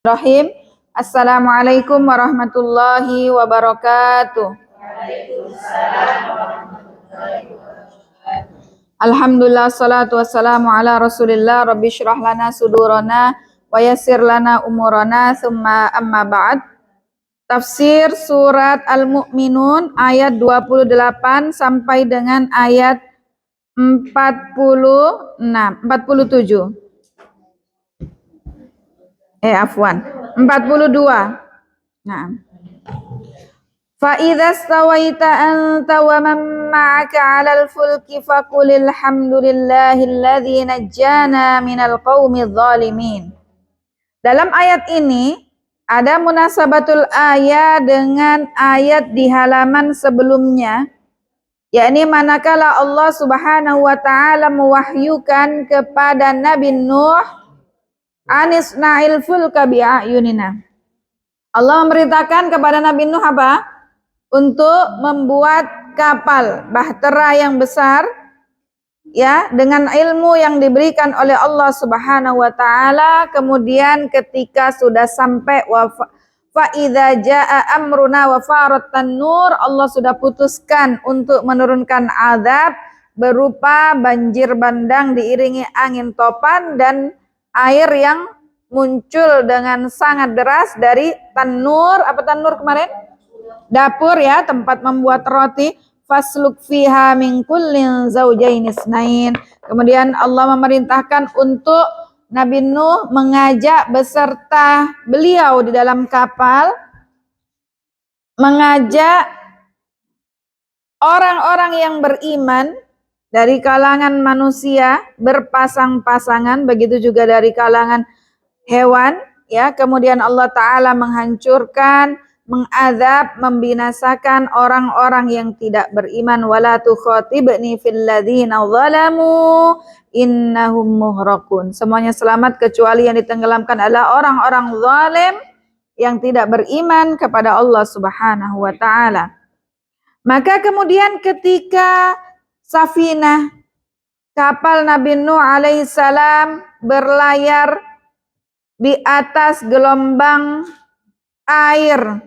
Bismillahirrahmanirrahim. Assalamualaikum warahmatullahi wabarakatuh. Alhamdulillah, salatu wassalamu ala rasulillah. Rabbi syrah lana sudurana wa yassir lana umurana, thumma amma ba'd. Tafsir surat Al-Mu'minun ayat 28 sampai dengan ayat 47. Afwan, 42. Nah. Fa idza stawaita anta wa man ma'aka 'alal fulki faqulil hamdulillahilladzi najjana minal qaumidz zalimin. Dalam ayat ini ada munasabatul ayat dengan ayat di halaman sebelumnya, yakni manakala Allah Subhanahu wa taala mewahyukan kepada Nabi Nuh Anisna'il fulka bi'ayunina. Allah memerintahkan kepada Nabi Nuh apa? Untuk membuat kapal bahtera yang besar, ya, dengan ilmu yang diberikan oleh Allah Subhanahu wa taala. Kemudian ketika sudah sampai fa idza jaa amruna wa farat tanur, Allah sudah putuskan untuk menurunkan azab berupa banjir bandang diiringi angin topan dan air yang muncul dengan sangat deras dari tanur. Apa tanur kemarin? Dapur, ya, tempat membuat roti. Fasluk fiha min kullin zawjayn isnain. Kemudian Allah memerintahkan untuk Nabi Nuh mengajak beserta beliau di dalam kapal, mengajak orang-orang yang beriman dari kalangan manusia berpasang-pasangan, begitu juga dari kalangan hewan, ya. Kemudian Allah Ta'ala menghancurkan, mengazab, membinasakan orang-orang yang tidak beriman. Wala tukhatibni fil ladzina zalamu innahum muhraqun. Semuanya selamat kecuali yang ditenggelamkan adalah orang-orang zalim yang tidak beriman kepada Allah Subhanahu wa taala. Maka kemudian ketika Safinah, kapal Nabi Nuh alaihissalam, berlayar di atas gelombang air,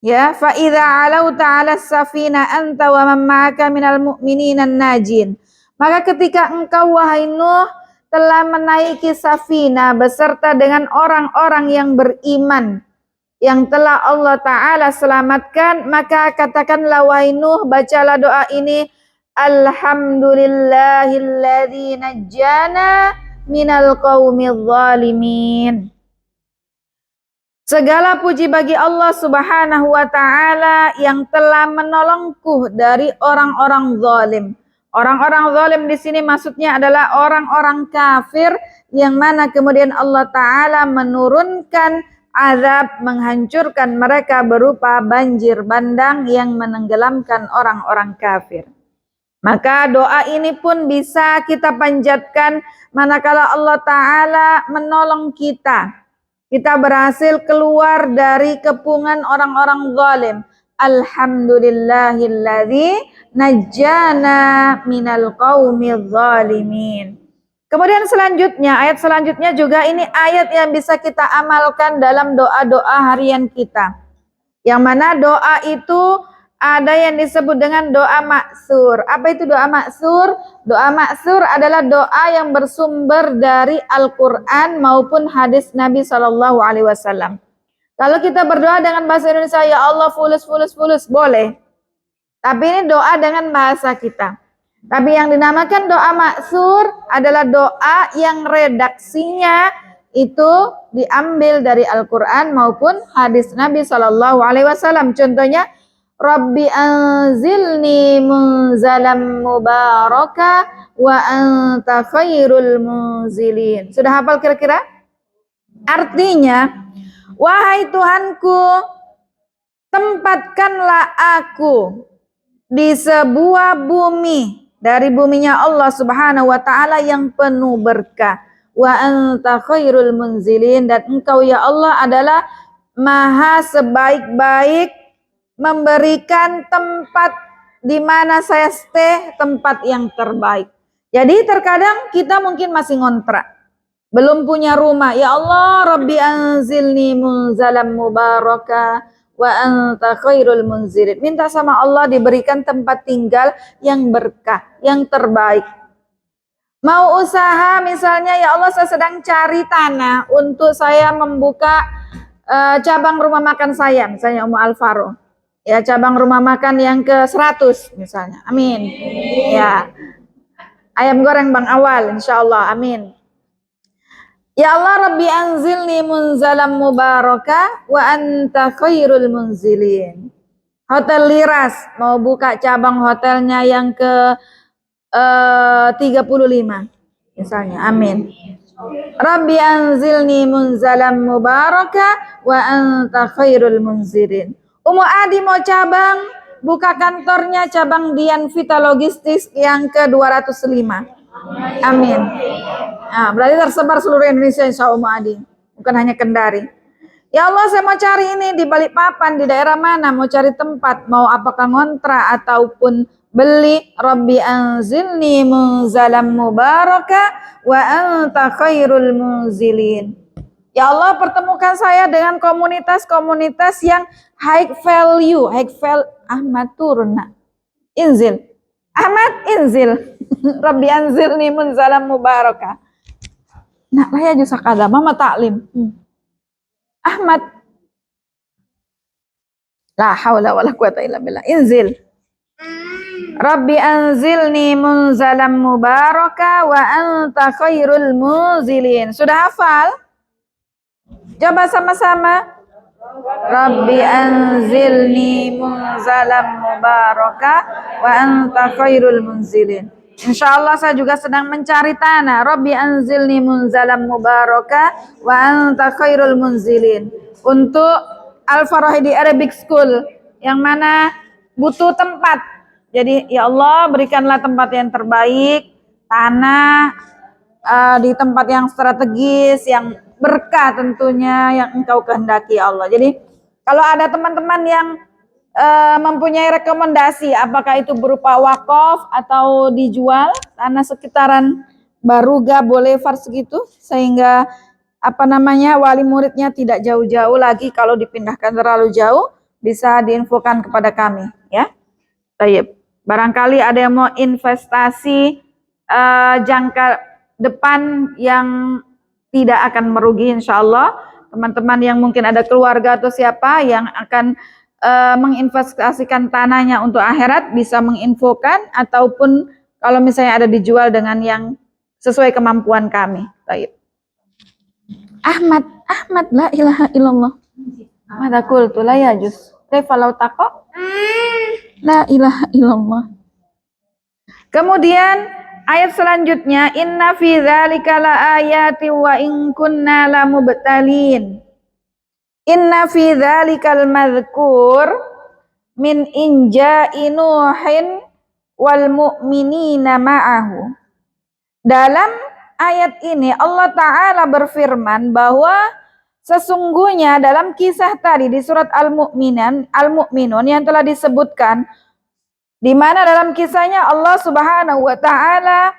ya, fa idza alauta 'ala safinah anta wa man ma'aka minal mu'minina najin. Maka ketika engkau wahai Nuh telah menaiki safinah beserta dengan orang-orang yang beriman yang telah Allah Ta'ala selamatkan, maka katakanlah wahai Nuh, bacalah doa ini: Alhamdulillahilladzi najjana minal qaumidz zalimin. Segala puji bagi Allah Subhanahu wa taala yang telah menolongku dari orang-orang zalim. Orang-orang zalim di sini maksudnya adalah orang-orang kafir yang mana kemudian Allah Ta'ala menurunkan azab, menghancurkan mereka berupa banjir bandang yang menenggelamkan orang-orang kafir. Maka doa ini pun bisa kita panjatkan manakala Allah Ta'ala menolong kita. Kita berhasil keluar dari kepungan orang-orang zalim. Alhamdulillahilladzi najjana minal qaumidz zalimin. Kemudian selanjutnya, ayat selanjutnya juga ini ayat yang bisa kita amalkan dalam doa-doa harian kita. Yang mana doa itu ada yang disebut dengan doa maksur. Apa itu doa maksur? Doa maksur adalah doa yang bersumber dari Al-Quran maupun hadis Nabi SAW. Kalau kita berdoa dengan bahasa Indonesia, ya Allah fulus, boleh. Tapi ini doa dengan bahasa kita. Tapi yang dinamakan doa maksur adalah doa yang redaksinya itu diambil dari Al-Quran maupun hadis Nabi SAW. Contohnya, Rabbi anzilni munzalam mubaraka wa anta khairul munzilin. Sudah hafal kira-kira? Artinya, wahai Tuhanku, tempatkanlah aku di sebuah bumi dari buminya Allah Subhanahu wa taala yang penuh berkah. Wa anta khairul munzilin, dan engkau ya Allah adalah maha sebaik-baik memberikan tempat di mana saya stay, tempat yang terbaik. Jadi terkadang kita mungkin masih ngontrak. belum punya rumah. Ya Allah, Rabbi anzilni munzalam mubaraka wa anta khairul munzilin. Minta sama Allah diberikan tempat tinggal yang berkah, yang terbaik. Mau usaha misalnya, ya Allah saya sedang cari tanah untuk saya membuka cabang rumah makan saya, misalnya Ummu Alvaro. Ya, cabang rumah makan yang ke-100 misalnya. Amin. Ya. Ayam goreng Bang Awal, insya Allah. Amin. Ya Allah, Rabbi anzilni munzalam mubaraka wa anta khairul munzilin. Hotel Liras mau buka cabang hotelnya yang ke 35 misalnya. Amin. Rabbi anzilni munzalam mubaraka wa anta khairul munzilin. Ummu Adi mau cabang, buka kantornya cabang Dian Vita Logistik yang ke 205. Amin. Nah, berarti tersebar seluruh Indonesia insya Allah Ummu Adi, bukan hanya Kendari. Ya Allah, saya mau cari ini di Balikpapan, di daerah mana, mau cari tempat, mau apakah ngontrak ataupun beli. Rabbi anzilni munzalam mubaraka wa anta khairul munzilin. Ya Allah, pertemukan saya dengan komunitas-komunitas yang high value. Ahmad turun, inzil. Ahmad inzil. Rabbi anzilni munzalam mubaraka. Nak laya jusakada mama taklim. Ahmad. La haula wala quwata illa billah. Inzil. Rabbi anzilni munzalam mubaraka wa anta khairul munzilin. Sudah hafal? Coba sama-sama. Rabbi anzilni munzalam mubaraka wa anta khairul munzilin. Insyaallah saya juga sedang mencari tanah. Rabbi anzilni munzalam mubaraka wa anta khairul munzilin. Untuk Al-Farahidi Arabic School yang mana butuh tempat. Jadi ya Allah, berikanlah tempat yang terbaik, tanah di tempat yang strategis, yang berkah tentunya, yang Engkau kehendaki ya Allah. Jadi kalau ada teman-teman yang mempunyai rekomendasi, apakah itu berupa wakaf atau dijual, tanah sekitaran Baruga, Boulevard segitu, sehingga wali muridnya tidak jauh-jauh lagi. Kalau dipindahkan terlalu jauh, bisa diinfokan kepada kami ya. Baik. Barangkali ada yang mau investasi jangka depan yang tidak akan merugi insya Allah. Teman-teman yang mungkin ada keluarga atau siapa yang akan menginvestasikan tanahnya untuk akhirat bisa menginfokan, ataupun kalau misalnya ada dijual dengan yang sesuai kemampuan kami. Baik. Ahmad la ilaha illallah. Ahmad aqul tu la yajuz. Kaifa law taqa? La ilaha illallah. Kemudian ayat selanjutnya, inna fi dzalika laayati wa in kunna lamubtalin. Inna fi dzalikal madzkur min inja'i Nuhin wal mu'minina ma'ahu. Dalam ayat ini Allah Ta'ala berfirman bahwa sesungguhnya dalam kisah tadi di surat Al-Mu'minun yang telah disebutkan, di mana dalam kisahnya Allah Subhanahu wa Ta'ala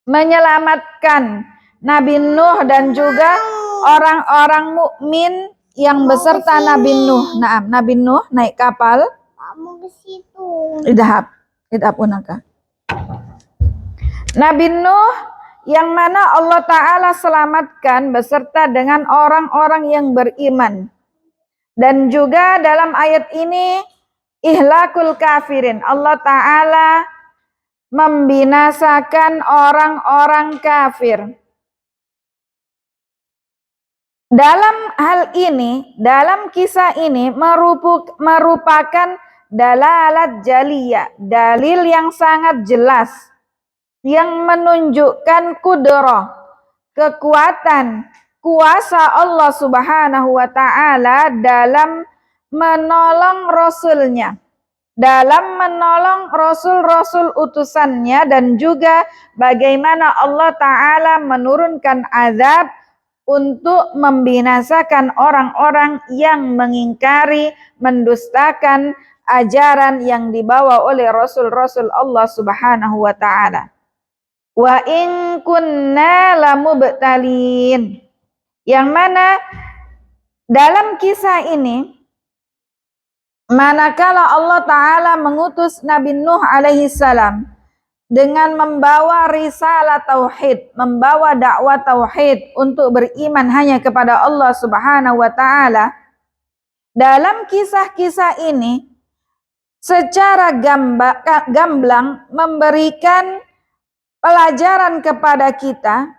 menyelamatkan Nabi Nuh dan juga orang-orang mukmin yang beserta Nabi Nuh. Nah, Nabi Nuh naik kapal. Kamu ke situ. Idhab unaka. Nabi Nuh yang mana Allah Ta'ala selamatkan beserta dengan orang-orang yang beriman. Dan juga dalam ayat ini ihlakul kafirin. Allah Ta'ala membinasakan orang-orang kafir. Dalam hal ini, dalam kisah ini merupakan dalalat jaliyah, dalil yang sangat jelas yang menunjukkan kudrah, kekuatan, kuasa Allah Subhanahu wa Ta'ala dalam menolong Rasulnya, dalam menolong Rasul-Rasul utusannya, dan juga bagaimana Allah Ta'ala menurunkan azab untuk membinasakan orang-orang yang mengingkari, mendustakan ajaran yang dibawa oleh Rasul-Rasul Allah Subhanahu wa Ta'ala. Wa in kunna lamubtalin. Yang mana dalam kisah ini, manakala Allah Ta'ala mengutus Nabi Nuh alaihi salam dengan membawa risalah tauhid, membawa dakwah tauhid untuk beriman hanya kepada Allah Subhanahu wa Ta'ala. Dalam kisah-kisah ini secara gamblang memberikan pelajaran kepada kita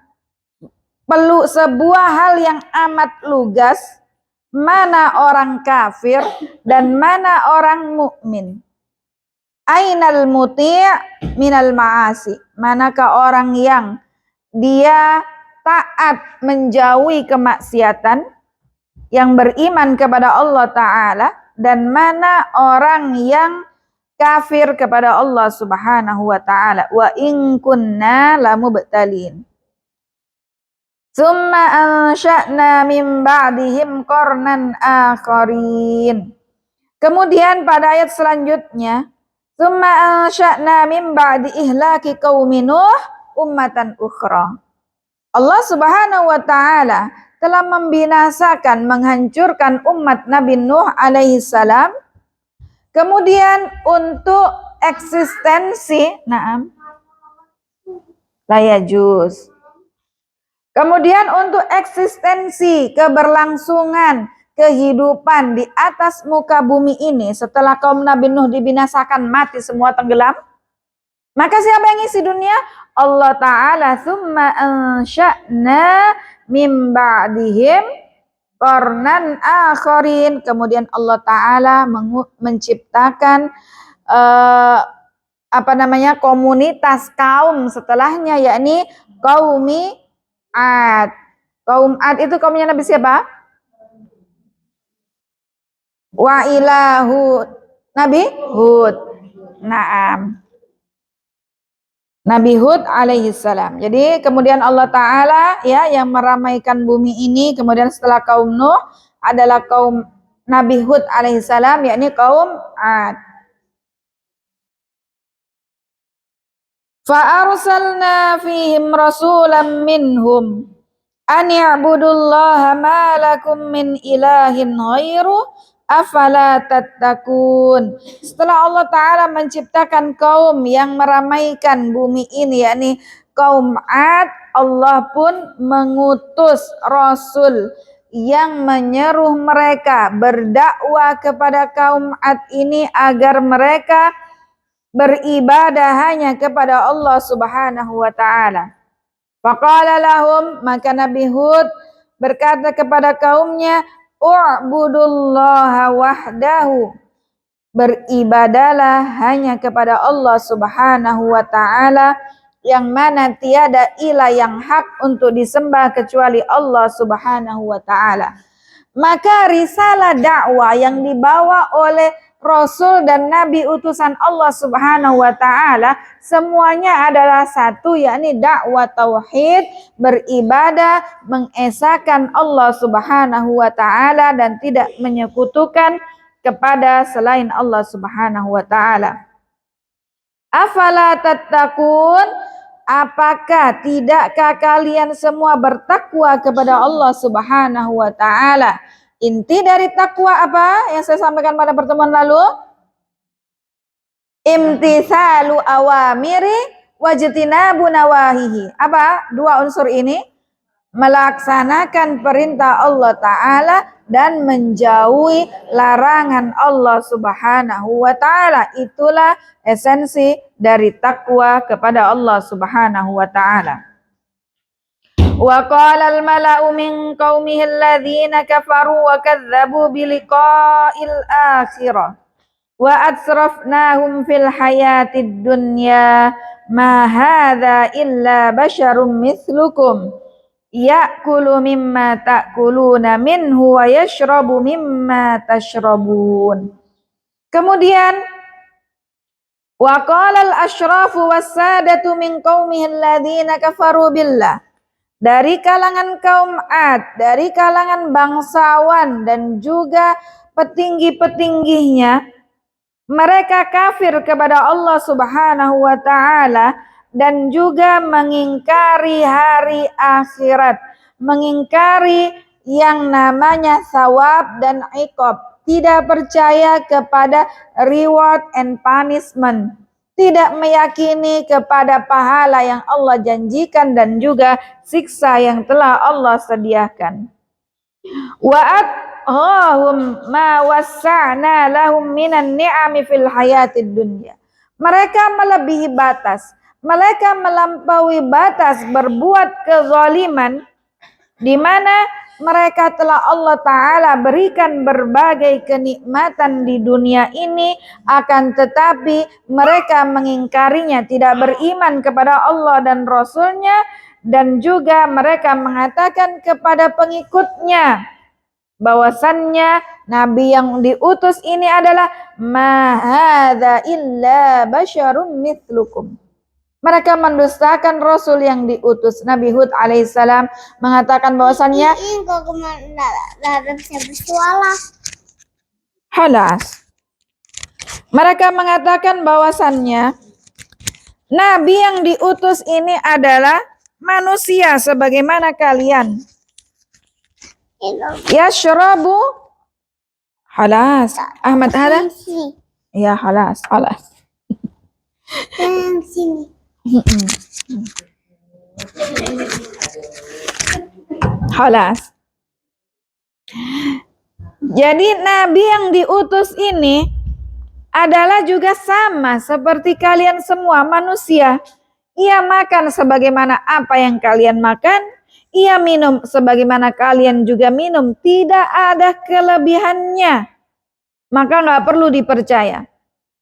perlu sebuah hal yang amat lugas, mana orang kafir dan mana orang mukmin. Ainal muti' minal ma'asi, manakah orang yang dia taat menjauhi kemaksiatan, yang beriman kepada Allah Ta'ala, dan mana orang yang kafir kepada Allah Subhanahu wa Ta'ala. Wa in kunna lamubtalin. Tsumma ansha'na min ba'dihim qarnan akharin. Kemudian pada ayat selanjutnya, tsumma ansha'na min ba'di ihlaki qaumi Nuh ummatan ukhra. Allah Subhanahu wa Ta'ala telah membinasakan, menghancurkan umat Nabi Nuh alaihi salam. Kemudian untuk eksistensi, layajuz. Kemudian untuk eksistensi, keberlangsungan, kehidupan di atas muka bumi ini setelah kaum Nabi Nuh dibinasakan, mati semua, tenggelam, maka siapa yang isi dunia? Allah Ta'ala. Tsumma ansha'na min ba'dihim qarnan akharin. Kemudian Allah Ta'ala menciptakan komunitas kaum setelahnya, yakni kaumi Ad. Kaum Ad itu kaumnya Nabi siapa? Wa ilahu Nabi Hud. Naam. Nabi Hud alaihi salam. Jadi kemudian Allah Ta'ala ya yang meramaikan bumi ini, kemudian setelah kaum Nuh adalah kaum Nabi Hud alaihi salam, yakni kaum Ad. Fa arsalna fihim rasulan minhum an ya'budullaha ma lakum min ilahin ghairu afala tattaqun. Setelah Allah Ta'ala menciptakan kaum yang meramaikan bumi ini, yakni kaum Ad, Allah pun mengutus Rasul yang menyeru mereka berdakwah kepada kaum Ad ini agar mereka beribadah hanya kepada Allah Subhanahu wa Ta'ala. Faqala lahum, maka Nabi Hud berkata kepada kaumnya, u'budullaha wahdahu, beribadalah hanya kepada Allah Subhanahu wa Ta'ala, yang mana tiada ilah yang hak untuk disembah kecuali Allah Subhanahu wa Ta'ala. Maka risalah dakwah yang dibawa oleh Rasul dan Nabi utusan Allah Subhanahu wa Ta'ala semuanya adalah satu, yakni dakwah tauhid, beribadah, mengesahkan Allah Subhanahu wa Ta'ala dan tidak menyekutukan kepada selain Allah Subhanahu wa Ta'ala. Afala tattaqun, apakah tidakkah kalian semua bertakwa kepada Allah Subhanahu wa Ta'ala? Inti dari takwa apa yang saya sampaikan pada pertemuan lalu? Imtithalu awamiri wajtinabu nawahihi. Apa dua unsur ini? Melaksanakan perintah Allah Ta'ala dan menjauhi larangan Allah Subhanahu wa Ta'ala. Itulah esensi dari takwa kepada Allah Subhanahu wa Ta'ala. Wa qala al-mala'u min qaumihi alladhina kafaru wa kadzdzabu biliqa'il akhirah wa atsrafnahum fil hayatid dunya ma hadza illa basyarum mithlukum ya'kulu mimma ta'kuluna minhu wa yashrabu mimma tashrabun. Kemudian wa qala al-ashrafu was-sadatu min qaumihi alladhina kafaru billah, dari kalangan kaum Ad, dari kalangan bangsawan dan juga petinggi-petingginya, mereka kafir kepada Allah Subhanahu wa Ta'ala. dan juga mengingkari hari akhirat, mengingkari yang namanya thawab dan iqab, tidak percaya kepada reward and punishment, tidak meyakini kepada pahala yang Allah janjikan dan juga siksa yang telah Allah sediakan. Wa'athahum ma wassa'na lahum minan ni'ami fil hayatid dunya. Mereka melebihi batas, mereka melampaui batas berbuat kezaliman, di mana mereka telah Allah Ta'ala berikan berbagai kenikmatan di dunia ini, akan tetapi mereka mengingkarinya, tidak beriman kepada Allah dan Rasulnya, dan juga mereka mengatakan kepada pengikutnya bahwasannya Nabi yang diutus ini adalah ma hadza illa basyarum mithlukum. Mereka mendustakan Rasul yang diutus. Nabi Hud alaihissalam mengatakan bahwasannya halas. Mereka mengatakan bahwasannya Nabi yang diutus ini adalah manusia sebagaimana kalian. Yashrabu halas. Ahmad hada? Ya halas. Sini. Halas. Jadi Nabi yang diutus ini adalah juga sama seperti kalian semua manusia. Ia makan sebagaimana apa yang kalian makan, ia minum sebagaimana kalian juga minum, tidak ada kelebihannya. Maka nggak perlu dipercaya.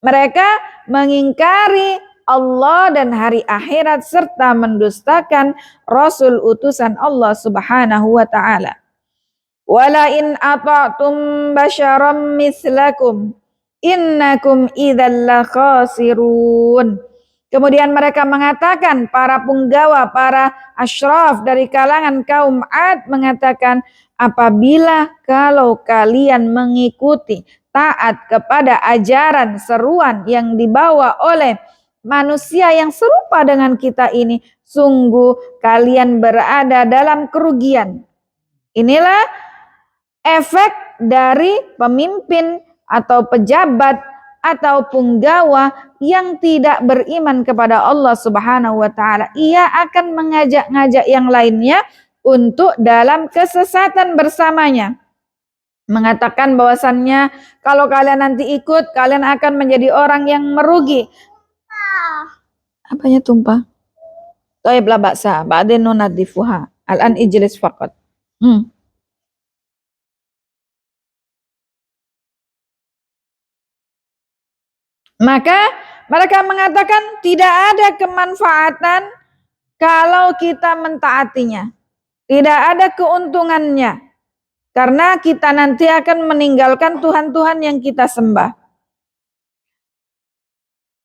Mereka mengingkari Allah dan hari akhirat serta mendustakan Rasul utusan Allah Subhanahu wa taala. Wala in ata'tum basyaram mislakum innakum idzal lakhasirun. Kemudian mereka mengatakan, para punggawa, para asyraf dari kalangan kaum Ad mengatakan, apabila kalau kalian mengikuti taat kepada ajaran seruan yang dibawa oleh manusia yang serupa dengan kita ini, sungguh kalian berada dalam kerugian. Inilah efek dari pemimpin atau pejabat atau punggawa yang tidak beriman kepada Allah Subhanahu wa taala. Ia akan mengajak-ngajak yang lainnya untuk dalam kesesatan bersamanya. Mengatakan bahwasannya kalau kalian nanti ikut, kalian akan menjadi orang yang merugi. Apanya tumpah? Taib la ba'sa, ba'din nunadifuha. Al-an ijlis faqat. Maka mereka mengatakan tidak ada kemanfaatan kalau kita mentaatinya. Tidak ada keuntungannya. Karena kita nanti akan meninggalkan Tuhan-Tuhan yang kita sembah.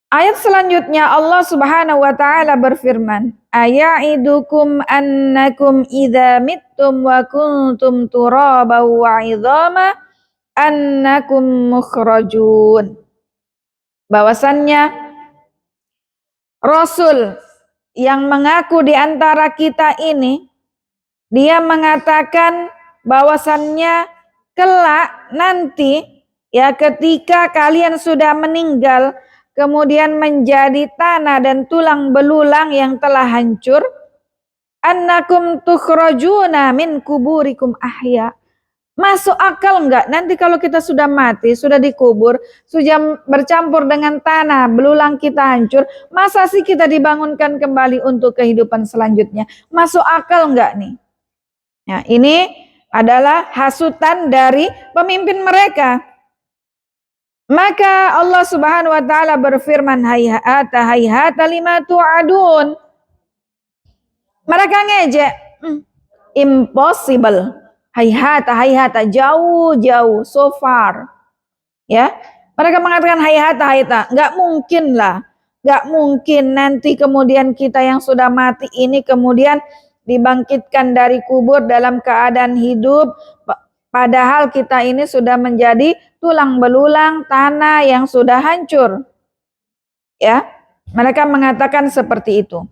Ayat selanjutnya Allah Subhanahu wa taala berfirman, aya'idukum annakum idza mittum wa kuntum turaban wa 'idhama annakum mukhrajun. Bahwasannya Rasul yang mengaku di antara kita ini, dia mengatakan bahwasannya kelak nanti ya ketika kalian sudah meninggal kemudian menjadi tanah dan tulang belulang yang telah hancur, annakum tukhrajuna min kuburikum ahya. Masuk akal enggak nanti kalau kita sudah mati, sudah dikubur, sudah bercampur dengan tanah, belulang kita hancur, masa sih kita dibangunkan kembali untuk kehidupan selanjutnya? Masuk akal enggak nih? Ya, ini adalah hasutan dari pemimpin mereka. Maka Allah Subhanahu wa taala berfirman, hayhata hayhata lima tu'adun. Mereka ngejek, impossible. Hayhata, jauh, so far. Ya, mereka mengatakan hayhata, nggak mungkin lah. Nggak mungkin nanti kemudian kita yang sudah mati ini kemudian dibangkitkan dari kubur dalam keadaan hidup. Padahal kita ini sudah menjadi tulang belulang, tanah yang sudah hancur. Ya, Mereka mengatakan seperti itu.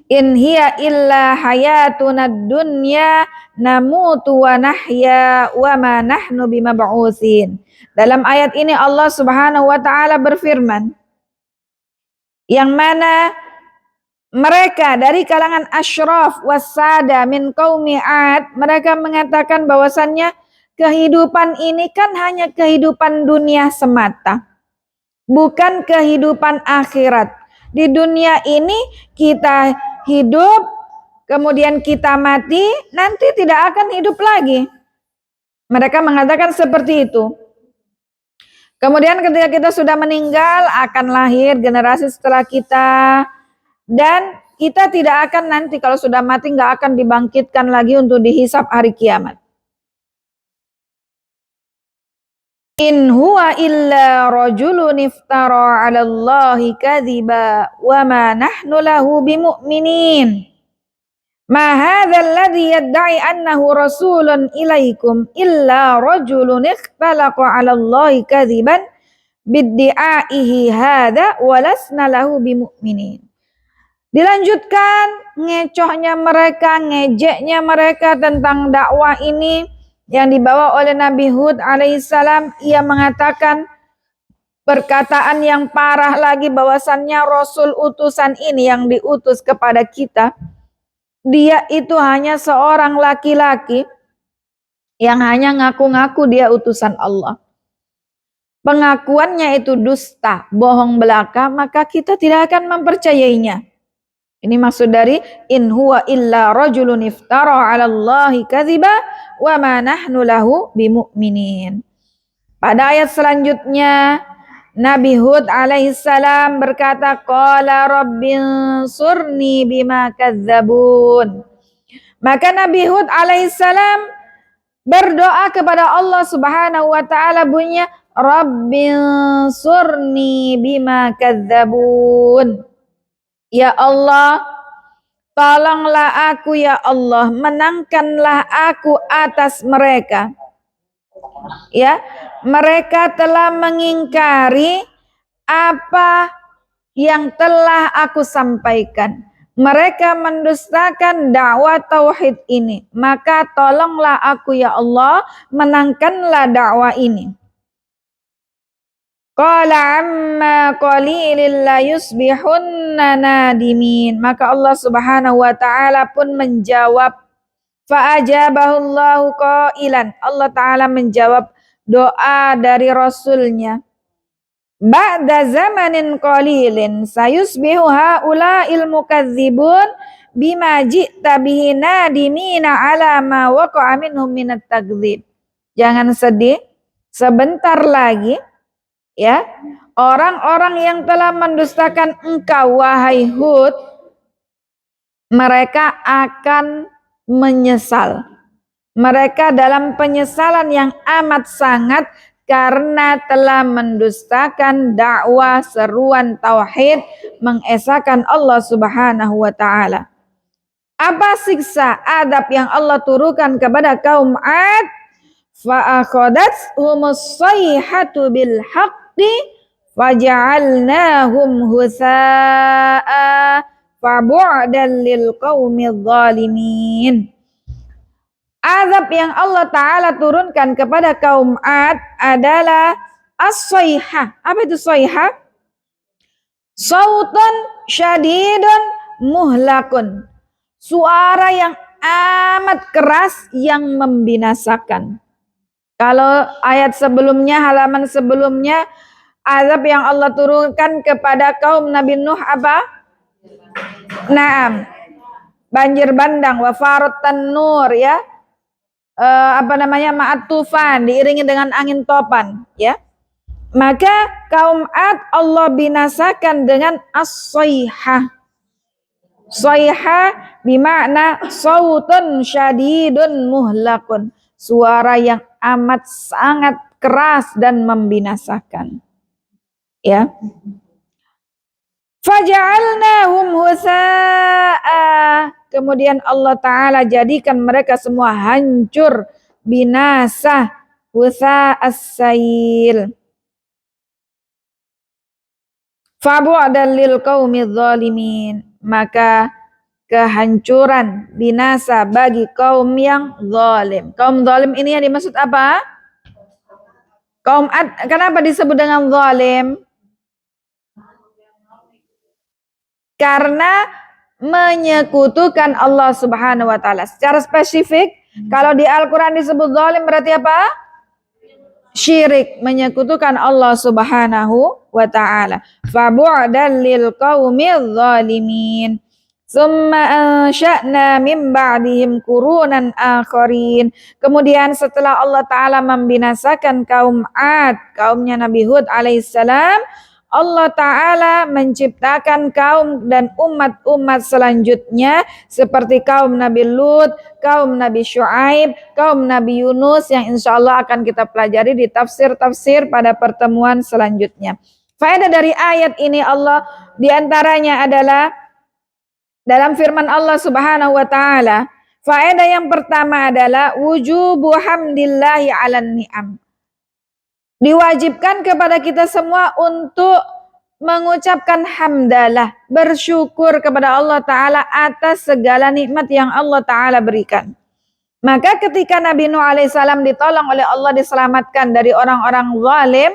In hiya illa hayatuna dunya namutu wa nahya wa ma nahnu bimab'utsin. Dalam ayat ini Allah Subhanahu wa taala berfirman, yang mana mereka dari kalangan asyraf wasada min qaumi Ad, mereka mengatakan bahwasannya kehidupan ini kan hanya kehidupan dunia semata, bukan kehidupan akhirat. Di dunia ini kita hidup, kemudian kita mati, nanti tidak akan hidup lagi. Mereka mengatakan seperti itu. Kemudian ketika kita sudah meninggal, akan lahir generasi setelah kita, dan kita tidak akan nanti kalau sudah mati nggak akan dibangkitkan lagi untuk dihisab hari kiamat. In huwa illa rajulun iftara 'ala Allahi kadhiba wa ma nahnu lahu bimu'minin. Ma hadzal ladzi yad'i annahu rasulun ilaikum illa rajulun ikhtalaqa 'ala Allahi kadhiban biddi'aihi hadza wa lasna lahu bimu'minin. Dilanjutkan ngecohnya mereka, ngejeknya mereka tentang dakwah ini yang dibawa oleh Nabi Hud alaihissalam. Ia mengatakan perkataan yang parah lagi, bahwasannya Rasul utusan ini yang diutus kepada kita, dia itu hanya seorang laki-laki yang hanya ngaku-ngaku dia utusan Allah. Pengakuannya itu dusta, bohong belaka, maka kita tidak akan mempercayainya. Ini maksud dari in huwa illa rajulun iftara 'ala Allahi kadhiba wa ma nahnu lahu bimu'minin. Pada ayat selanjutnya Nabi Hud alaihissalam berkata, qala rabbinsurni bima kadzabun. Maka Nabi Hud alaihissalam berdoa kepada Allah Subhanahu wa taala, bunyinya rabbinsurni bima kadzabun. Ya Allah, tolonglah aku ya Allah, menangkanlah aku atas mereka. Ya, mereka telah mengingkari apa yang telah aku sampaikan. Mereka mendustakan dakwah tauhid ini. Maka tolonglah aku ya Allah, menangkanlah dakwah ini. Qala amma qalilin la yusbihunna nadimin. Maka Allah Subhanahu wa taala pun menjawab, fa ajabahullahu qailan. Allah taala menjawab doa dari rasulnya. Ba'da zamanin qalilin sayusbihu haula'il mukadzibun bima ji'ta bihi nadimina ala ma waqa'a minhum minat takdzib. Jangan sedih, sebentar lagi ya, orang-orang yang telah mendustakan engkau wahai Hud, mereka akan menyesal. Mereka dalam penyesalan yang amat sangat karena telah mendustakan dakwah seruan tauhid, mengesahkan Allah Subhanahu wa taala. Apa siksa adab yang Allah turunkan kepada kaum Ad? Fa akhadatshumus sayhatu bil haqqi faja'alnahum husa'a fabu'dan lil qaumidz zalimin. Azab yang Allah Ta'ala turunkan kepada kaum Ad adalah as-sayhah. Apa itu sayhah? Sautun syadidun muhlakun. Suara yang amat keras yang membinasakan. Kalau ayat sebelumnya, halaman sebelumnya, azab yang Allah turunkan kepada kaum Nabi Nuh apa? Naam. Banjir bandang, wa farot tanur ya. Ma'at tufan, diiringi dengan angin topan ya. Maka kaum Ad Allah binasakan dengan as-sayhah. Sayhah bimakna sautun syadidun muhlakun. Suara yang amat sangat keras dan membinasakan. Ya. Faja'alnahum husa'a. Kemudian Allah Ta'ala jadikan mereka semua hancur, binasa, husa'as sail. Fabu'dan lil qaumidz zalimin, maka kehancuran, binasa bagi kaum yang zalim. Kaum zalim ini yang dimaksud apa? Kaum Ad. Kenapa disebut dengan zalim? Karena menyekutukan Allah Subhanahu wa taala. Secara spesifik, kalau di Al-Qur'an disebut zalim berarti apa? Syirik, menyekutukan Allah Subhanahu wa taala. Fabu'dan lil qaumidz zalimin. Summa ansha'na min ba'dihim qurunan akharin. Kemudian setelah Allah taala membinasakan kaum Ad, kaumnya Nabi Hud alaihissalam, Allah taala menciptakan kaum dan umat-umat selanjutnya seperti kaum Nabi Lut, kaum Nabi Syuaib, kaum Nabi Yunus yang insya Allah akan kita pelajari di tafsir-tafsir pada pertemuan selanjutnya. Faedah dari ayat ini Allah diantaranya adalah dalam firman Allah Subhanahu wa taala, faedah yang pertama adalah wujubu hamdillahi 'alan ni'am. Diwajibkan kepada kita semua untuk mengucapkan hamdalah, bersyukur kepada Allah taala atas segala nikmat yang Allah taala berikan. Maka ketika Nabi Nuh alaihissalam ditolong oleh Allah, diselamatkan dari orang-orang zalim,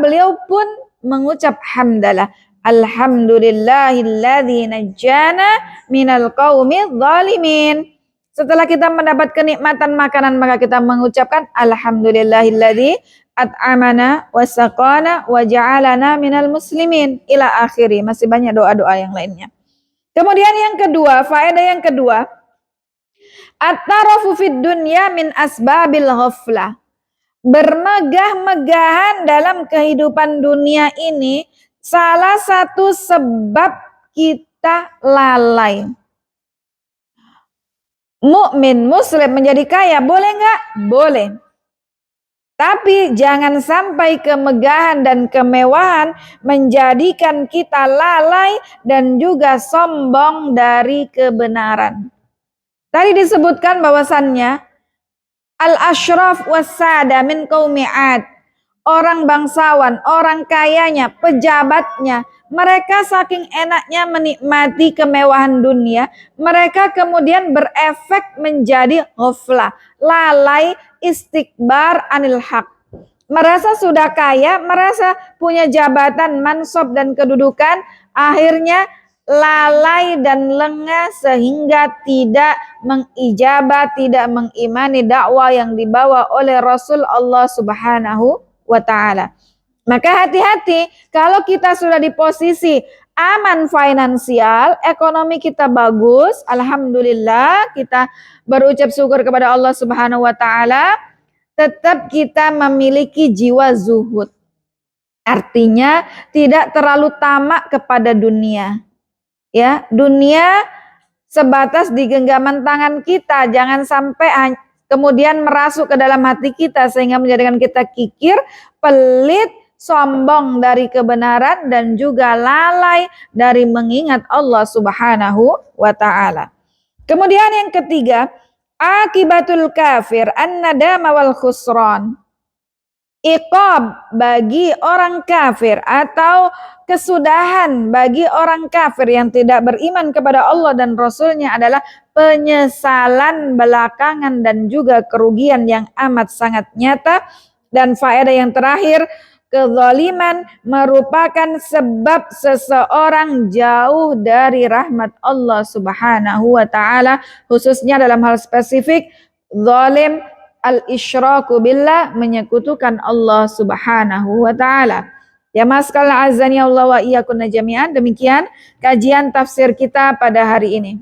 beliau pun mengucap hamdalah. Alhamdulillahilladzi najjana minal qaumidz zalimin. Setelah kita mendapat kenikmatan makanan, maka kita mengucapkan alhamdulillahilladzi at'amana wasaqana wa ja'alana minal muslimin ila akhiri. Masih banyak doa-doa yang lainnya. Kemudian yang kedua, faedah yang kedua, at-tarafu fid dunya min asbabil ghaflah. Bermegah-megahan dalam kehidupan dunia ini salah satu sebab kita lalai. Mukmin muslim menjadi kaya boleh nggak? Boleh. Tapi jangan sampai kemegahan dan kemewahan menjadikan kita lalai dan juga sombong dari kebenaran. Tadi disebutkan bahwasannya al-ashraf was-sada min qaumi Ad. Orang bangsawan, orang kayanya, pejabatnya, mereka saking enaknya menikmati kemewahan dunia, mereka kemudian berefek menjadi ghaflah, lalai, istikbar anil haq. Merasa sudah kaya, merasa punya jabatan, mansab dan kedudukan, akhirnya lalai dan lengah sehingga tidak mengijabah, tidak mengimani dakwah yang dibawa oleh Rasul Allah Subhanahu wa ta'ala. Maka hati-hati kalau kita sudah di posisi aman finansial, ekonomi kita bagus, alhamdulillah, kita berucap syukur kepada Allah Subhanahu wa ta'ala, tetap kita memiliki jiwa zuhud. Artinya tidak terlalu tamak kepada dunia. Ya, dunia sebatas di genggaman tangan kita, jangan sampai kemudian merasuk ke dalam hati kita sehingga menjadikan kita kikir, pelit, sombong dari kebenaran dan juga lalai dari mengingat Allah Subhanahu wa ta'ala. Kemudian yang ketiga, akibatul kafir an-nadama wal khusran. Iqab bagi orang kafir atau kesudahan bagi orang kafir yang tidak beriman kepada Allah dan Rasulnya adalah penyesalan belakangan dan juga kerugian yang amat sangat nyata. Dan faedah yang terakhir, kezaliman merupakan sebab seseorang jauh dari rahmat Allah Subhanahu wa ta'ala, khususnya dalam hal spesifik zalim al-isyraku billah, menyekutukan Allah Subhanahu wa ta'ala. Ya maskal azani Allah wa iyyakunna jami'an. Demikian kajian tafsir kita pada hari ini.